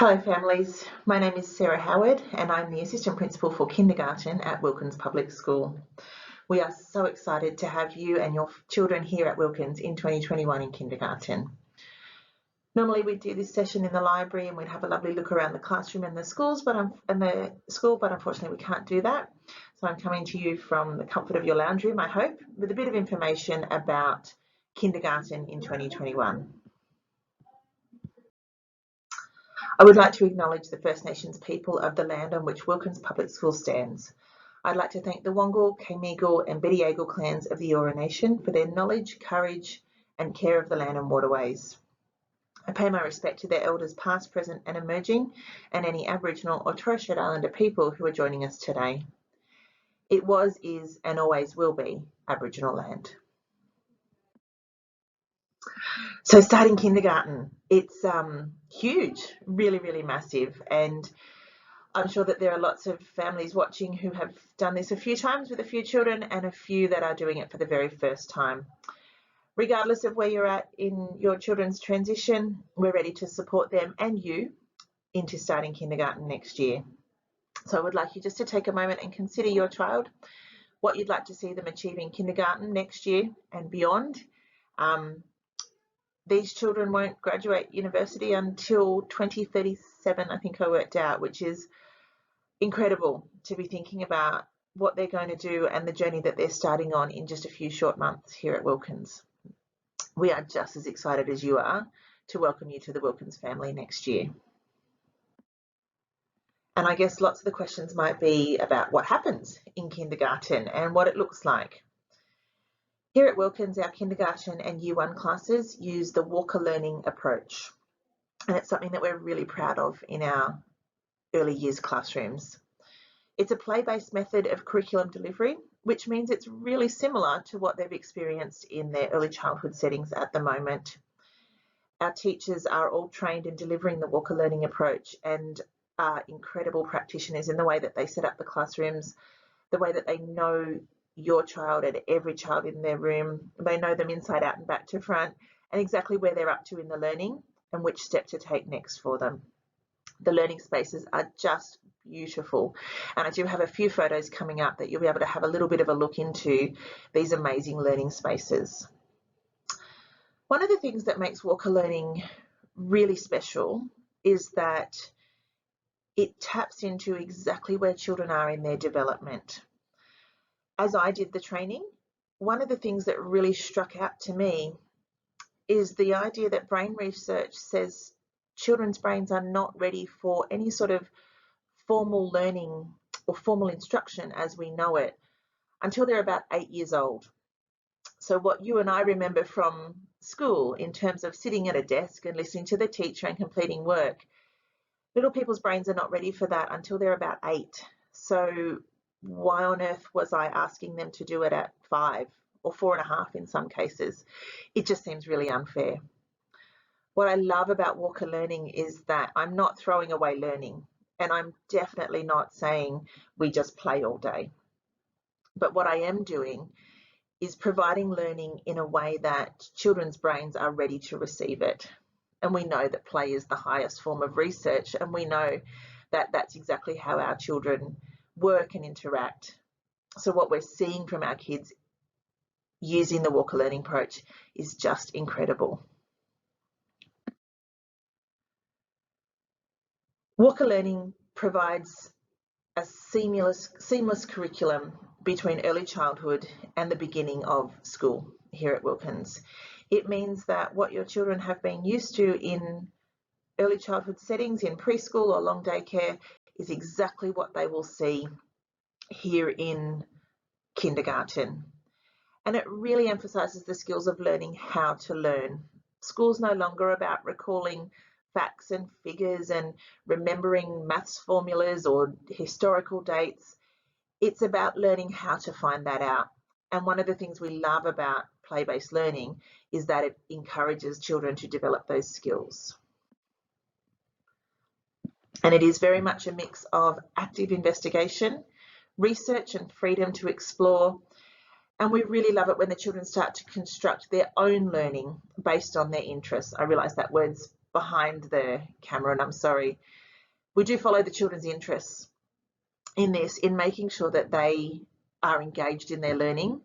Hello families, my name is Sarah Howard and I'm the Assistant Principal for Kindergarten at Wilkins Public School. We are so excited to have you and your children here at Wilkins in 2021 in kindergarten. Normally we'd do this session in the library and we'd have a lovely look around the classroom and the school, but unfortunately we can't do that. So I'm coming to you from the comfort of your lounge room, I hope, with a bit of information about kindergarten in 2021. I would like to acknowledge the First Nations people of the land on which Wilkins Public School stands. I'd like to thank the Wongal, Kamigal and Bidyagal clans of the Eora Nation for their knowledge, courage and care of the land and waterways. I pay my respect to their elders past, present and emerging, and any Aboriginal or Torres Strait Islander people who are joining us today. It was, is and always will be Aboriginal land. So starting kindergarten, it's huge, really massive, and I'm sure that there are lots of families watching who have done this a few times with a few children and a few that are doing it for the very first time. Regardless of where you're at in your children's transition, we're ready to support them and you into starting kindergarten next year. So I would like you just to take a moment and consider your child, what you'd like to see them achieve in kindergarten next year and beyond. These children won't graduate university until 2037, I think I worked out, which is incredible to be thinking about what they're going to do and the journey that they're starting on in just a few short months here at Wilkins. We are just as excited as you are to welcome you to the Wilkins family next year. And I guess lots of the questions might be about what happens in kindergarten and what it looks like. Here at Wilkins, our kindergarten and Year 1 classes use the Walker learning approach. And it's something that we're really proud of in our early years classrooms. It's a play-based method of curriculum delivery, which means it's really similar to what they've experienced in their early childhood settings at the moment. Our teachers are all trained in delivering the Walker learning approach and are incredible practitioners in the way that they set up the classrooms, the way that they know your child and every child in their room. They know them inside out and back to front and exactly where they're up to in the learning and which step to take next for them. The learning spaces are just beautiful, and I do have a few photos coming up that you'll be able to have a little bit of a look into these amazing learning spaces. One of the things that makes Walker learning really special is that it taps into exactly where children are in their development. As I did the training, one of the things that really struck out to me is the idea that brain research says children's brains are not ready for any sort of formal learning or formal instruction as we know it until they're about 8 years old. So what you and I remember from school in terms of sitting at a desk and listening to the teacher and completing work, little people's brains are not ready for that until they're about 8. So why on earth was I asking them to do it at 5 or 4.5 in some cases? It just seems really unfair. What I love about Walker learning is that I'm not throwing away learning, and I'm definitely not saying we just play all day. But what I am doing is providing learning in a way that children's brains are ready to receive it. And we know that play is the highest form of research, and we know that that's exactly how our children work and interact. So what we're seeing from our kids using the Walker learning approach is just incredible. Walker learning provides a seamless curriculum between early childhood and the beginning of school here at Wilkins. It means that what your children have been used to in early childhood settings, in preschool or long day care, is exactly what they will see here in kindergarten. And it really emphasises the skills of learning how to learn. School's no longer about recalling facts and figures and remembering maths formulas or historical dates. It's about learning how to find that out. And one of the things we love about play-based learning is that it encourages children to develop those skills. And it is very much a mix of active investigation, research and freedom to explore. And we really love it when the children start to construct their own learning based on their interests. I realise that word's behind the camera, and I'm sorry, we do follow the children's interests in this, in making sure that they are engaged in their learning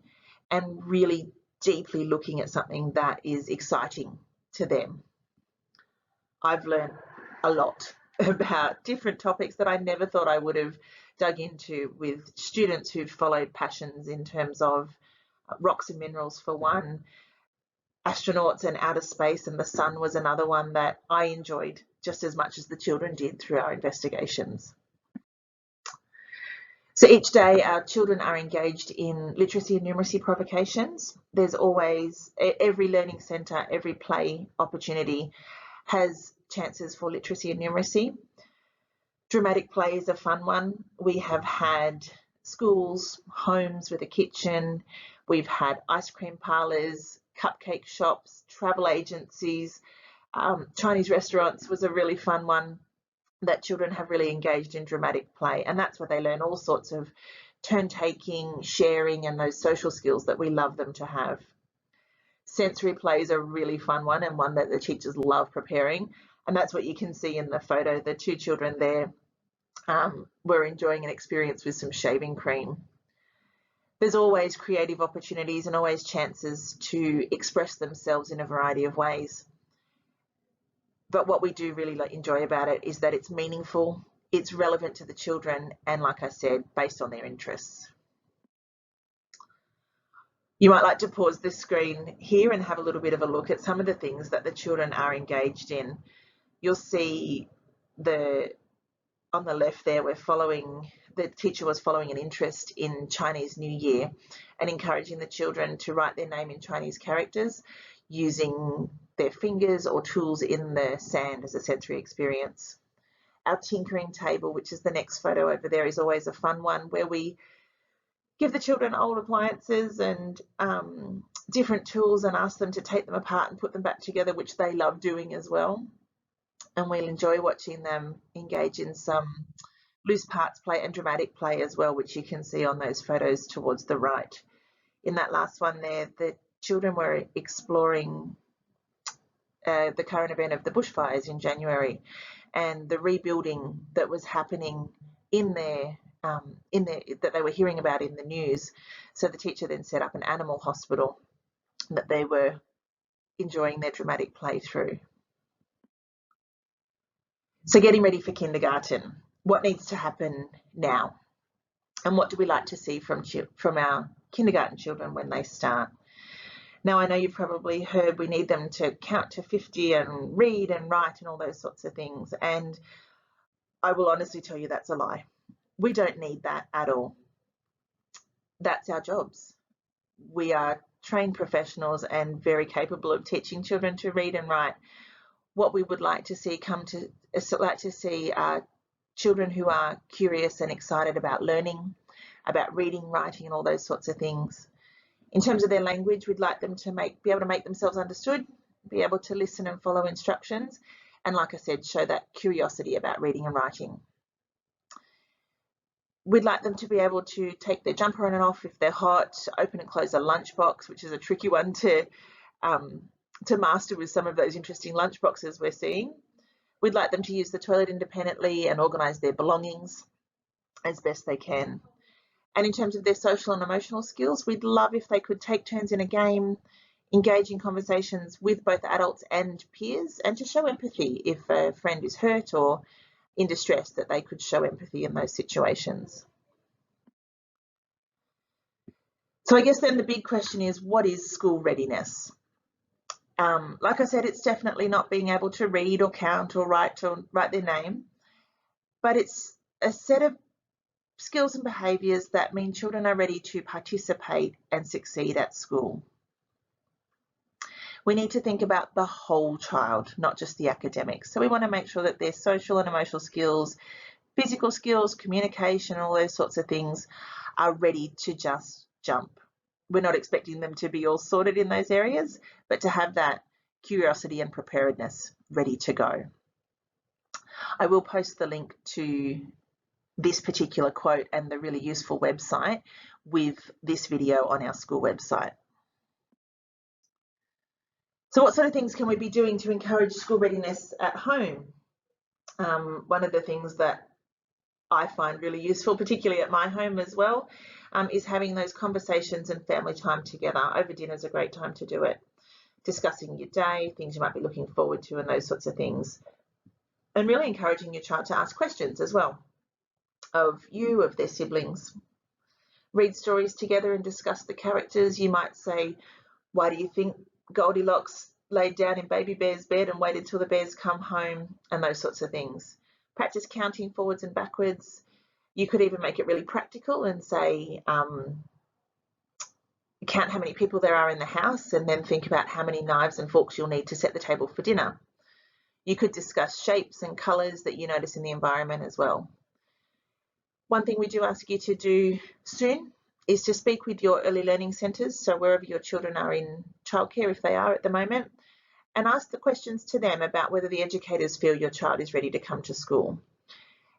and really deeply looking at something that is exciting to them. I've learned a lot about different topics that I never thought I would have dug into, with students who've followed passions in terms of rocks and minerals for one, astronauts and outer space and the sun was another one that I enjoyed just as much as the children did through our investigations. So each day our children are engaged in literacy and numeracy provocations. There's always, every learning centre, every play opportunity has chances for literacy and numeracy. Dramatic play is a fun one. We have had schools, homes with a kitchen, we've had ice cream parlours, cupcake shops, travel agencies, Chinese restaurants was a really fun one that children have really engaged in dramatic play, and that's where they learn all sorts of turn taking, sharing, and those social skills that we love them to have. Sensory play is a really fun one, and one that the teachers love preparing, and that's what you can see in the photo. The two children there were enjoying an experience with some shaving cream. There's always creative opportunities and always chances to express themselves in a variety of ways. But what we do really enjoy about it is that it's meaningful, it's relevant to the children, and like I said, based on their interests. You might like to pause this screen here and have a little bit of a look at some of the things that the children are engaged in. You'll see on the left there, the teacher was following an interest in Chinese New Year and encouraging the children to write their name in Chinese characters using their fingers or tools in the sand as a sensory experience. Our tinkering table, which is the next photo over there, is always a fun one, where we give the children old appliances and different tools and ask them to take them apart and put them back together, which they love doing as well. And we'll enjoy watching them engage in some loose parts play and dramatic play as well, which you can see on those photos towards the right. In that last one there, the children were exploring the current event of the bushfires in January and the rebuilding that was happening that they were hearing about in the news. So the teacher then set up an animal hospital that they were enjoying their dramatic play through. So getting ready for kindergarten, what needs to happen now? And what do we like to see from our kindergarten children when they start? Now, I know you've probably heard we need them to count to 50 and read and write and all those sorts of things. And I will honestly tell you that's a lie. We don't need that at all. That's our jobs. We are trained professionals and very capable of teaching children to read and write. What we would like to see children who are curious and excited about learning, about reading, writing, and all those sorts of things. In terms of their language, we'd like them to be able to make themselves understood, be able to listen and follow instructions, and like I said, show that curiosity about reading and writing. We'd like them to be able to take their jumper on and off if they're hot, open and close a lunchbox, which is a tricky one to master with some of those interesting lunchboxes we're seeing. We'd like them to use the toilet independently and organise their belongings as best they can. And in terms of their social and emotional skills, we'd love if they could take turns in a game, engage in conversations with both adults and peers, and to show empathy if a friend is hurt or in distress, that they could show empathy in those situations. So I guess then the big question is, what is school readiness? Like I said, it's definitely not being able to read or count or write their name, but it's a set of skills and behaviours that mean children are ready to participate and succeed at school. We need to think about the whole child, not just the academics. So we want to make sure that their social and emotional skills, physical skills, communication, all those sorts of things are ready to just jump. We're not expecting them to be all sorted in those areas, but to have that curiosity and preparedness ready to go. I will post the link to this particular quote and the really useful website with this video on our school website. So what sort of things can we be doing to encourage school readiness at home? One of the things that I find really useful, particularly at my home as well, is having those conversations and family time together. Over dinner is a great time to do it. Discussing your day, things you might be looking forward to, and those sorts of things. And really encouraging your child to ask questions as well of you, of their siblings. Read stories together and discuss the characters. You might say, why do you think Goldilocks laid down in Baby Bear's bed and waited till the bears come home, and those sorts of things. Practice counting forwards and backwards. You could even make it really practical and say, count how many people there are in the house and then think about how many knives and forks you'll need to set the table for dinner. You could discuss shapes and colours that you notice in the environment as well. One thing we do ask you to do soon is to speak with your early learning centres, so wherever your children are in childcare, if they are at the moment, and ask the questions to them about whether the educators feel your child is ready to come to school.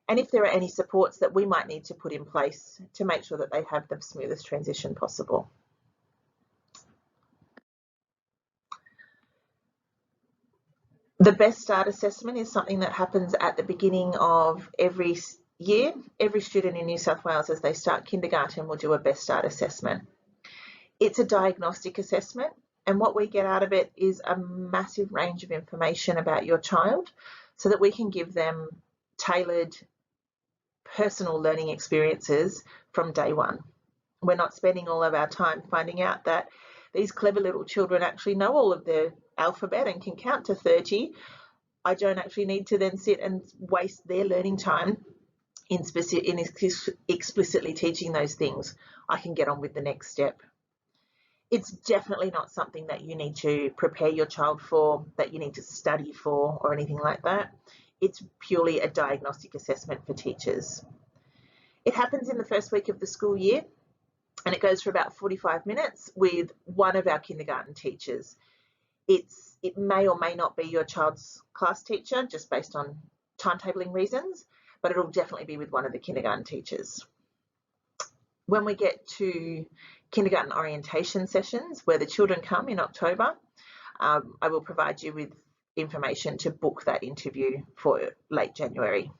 And if there are any supports that we might need to put in place to make sure that they have the smoothest transition possible. The Best Start assessment is something that happens at the beginning of every year. Every student in New South Wales, as they start kindergarten, will do a Best Start assessment. It's a diagnostic assessment, and what we get out of it is a massive range of information about your child so that we can give them tailored personal learning experiences from day one. We're not spending all of our time finding out that these clever little children actually know all of the alphabet and can count to 30. I don't actually need to then sit and waste their learning time in explicitly teaching those things. I can get on with the next step. It's definitely not something that you need to prepare your child for, that you need to study for, or anything like that. It's purely a diagnostic assessment for teachers. It happens in the first week of the school year, and it goes for about 45 minutes with one of our kindergarten teachers. It may or may not be your child's class teacher, just based on timetabling reasons, but it'll definitely be with one of the kindergarten teachers. When we get to kindergarten orientation sessions, where the children come in October, I will provide you with information to book that interview for late January.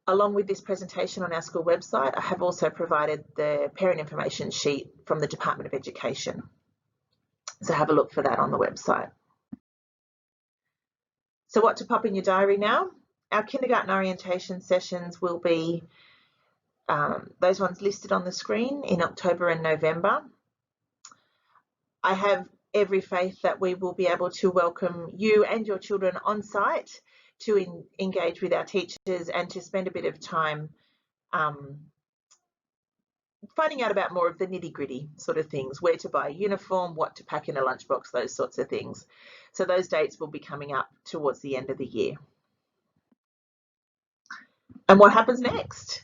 Along with this presentation on our school website, I have also provided the parent information sheet from the Department of Education. So have a look for that on the website. So what to pop in your diary now? Our kindergarten orientation sessions will be those ones listed on the screen in October and November. I have every faith that we will be able to welcome you and your children on site to engage with our teachers and to spend a bit of time finding out about more of the nitty-gritty sort of things, where to buy a uniform, what to pack in a lunchbox, those sorts of things. So those dates will be coming up towards the end of the year. And what happens next?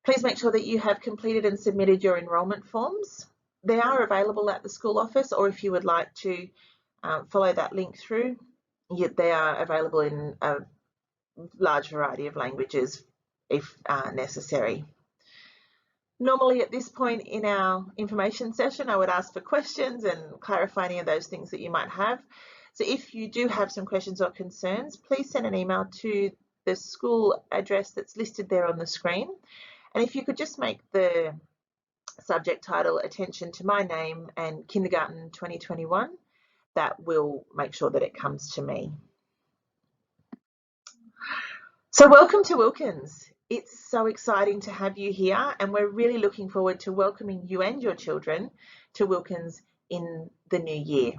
Please make sure that you have completed and submitted your enrolment forms. They are available at the school office, or if you would like to follow that link through, they are available in a large variety of languages if necessary. Normally at this point in our information session, I would ask for questions and clarify any of those things that you might have. So if you do have some questions or concerns, please send an email to the school address that's listed there on the screen. And if you could just make the subject title "Attention to my name" and Kindergarten 2021, that will make sure that it comes to me. So welcome to Wilkins. It's so exciting to have you here, and we're really looking forward to welcoming you and your children to Wilkins in the new year.